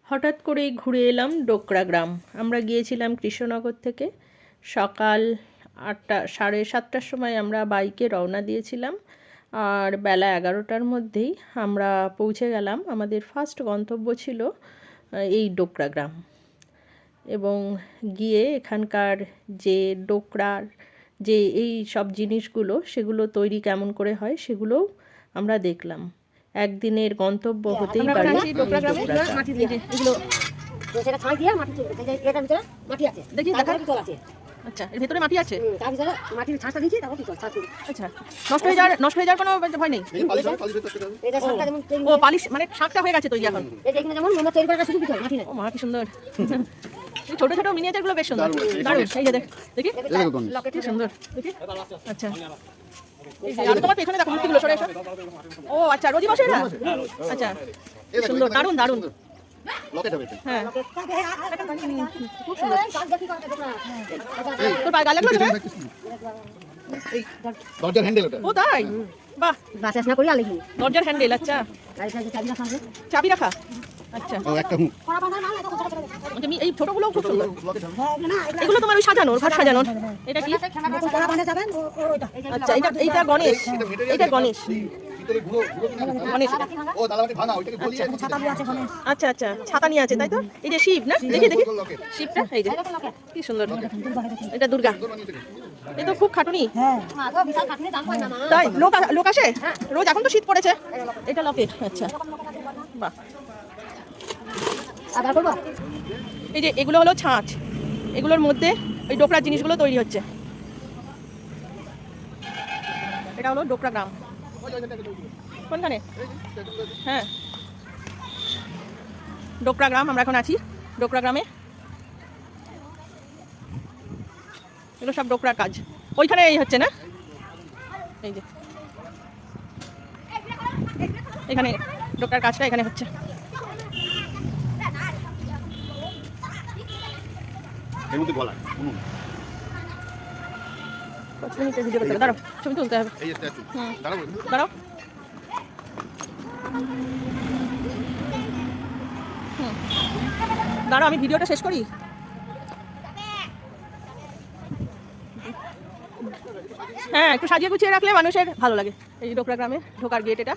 হঠাৎ করেই ঘুরে এলাম ডোকরা গ্রাম। আমরা গিয়েছিলাম কৃষ্ণনগর থেকে। সকাল 8টা 7:30টার সময় আমরা বাইকে রওনা দিয়েছিলাম, আর বেলা 11টার মধ্যেই আমরা পৌঁছে গেলাম। আমাদের ফার্স্ট গন্তব্য ছিল এই ডোকরা গ্রাম, এবং গিয়ে এখানকার যে ডোকরার যে এই সব জিনিসগুলো সেগুলো তৈরি কেমন করে হয় সেগুলোও আমরা দেখলাম। একদিনের গন্তব্য হতেই পারে ডোকরা গ্রামে। সেটা ছাই দিয়ে মাটি তুলবে, এই যে এটার ভিতরে মাটি আছে, দেখি দেখার পিতল আছে। আচ্ছা, এর ভিতরে মাটি আছে, তার ভিতরে মাটির ছাঁচটা দিয়েছি, তারপর পিতল ছাঁচ দিয়েছি। আচ্ছা, নষ্ট হয়ে যাওয়ার কোনো ভয় নেই? এটা শাকটা যেমন তৈরি, ও পালিশ মানে শাকটা হয়ে গেছে তৈরি এখন। এই যে এখানে যেমন মোমো তৈরি করা শুধু পিতল, মাটি না। ও মা, কি সুন্দর! এই ছোট ছোট মিনিয়েচারগুলো বেশ সুন্দর, দারুণ। এই যে দেখি কি সুন্দর, দেখি। আচ্ছা, আর তোমার পেছনে দেখো মূর্তিগুলো, সরে এসো। ও আচ্ছা, রোজই বসে না? আচ্ছা, সুন্দর, দারুণ দারুণ। হ্যাঁ, খুব সুন্দর। তোর পায়ে গায়ে লাগলো না? দরজার হ্যান্ডেল ওটা। ও তাই? বাহ, বাস আসনা করি আর লিখি। দরজার হ্যান্ডেল। আচ্ছা, আর এটা চাবি রাখা আছে, চাবি রাখা। আচ্ছা, ও একটা হুক। এই ছোটগুলো খুব সুন্দর। এগুলো তোমার ওই সাজানোর, ঘর সাজানোর। এটা কি? কড়া বাঁধা যাবেন ওইটা। আচ্ছা, এইটা গণেশ, এটা গণেশ। ভিতরে ঘুরো গণেশ। ও দালামাটি ভাঙা, ওইটাকে গলিয়ে ছাতা দিয়ে আছে ওখানে। আচ্ছা আচ্ছা, ছাতা নিয়ে আছে তাই তো? এই যে শিব না? দেখি শিবটা, এই যে কি সুন্দর। এটা দুর্গা। এ তো খুব খাটুনি। হ্যাঁ, আগো বিশাল খাটনি, দাম পায় না মা। তাই লোক আসে রোজ? এখন তো শীত পড়েছে। এটা লকেট। আচ্ছা, বাহ। আবার করব। এই যে এগুলো হলো ছাঁচ, এগুলোর মধ্যে ওই ডোকরার জিনিসগুলো তৈরি হচ্ছে। এটা হলো ডোকরা গ্রাম। কোনখানে? হ্যাঁ, ডোকরা গ্রাম। আমরা এখন আছি ডোকরা গ্রামে। এগুলো সব ডোকরার কাজ। ওইখানে এই হচ্ছে না? এই যে এখানে ডোকরার কাজটা এখানে হচ্ছে। এর মধ্যে গলা ভিডিও করতে হবে, দাঁড়াও, ছবি তুলতে হবে। এই স্ট্যাচু দাঁড়াও দাঁড়াও। দাঁড়াও, আমি ভিডিওটা শেষ করি। হ্যাঁ, একটু সাজিয়ে গুছিয়ে রাখলে মানুষের ভালো লাগে। এই ডোকরা গ্রামে ঢোকার গেট এটা।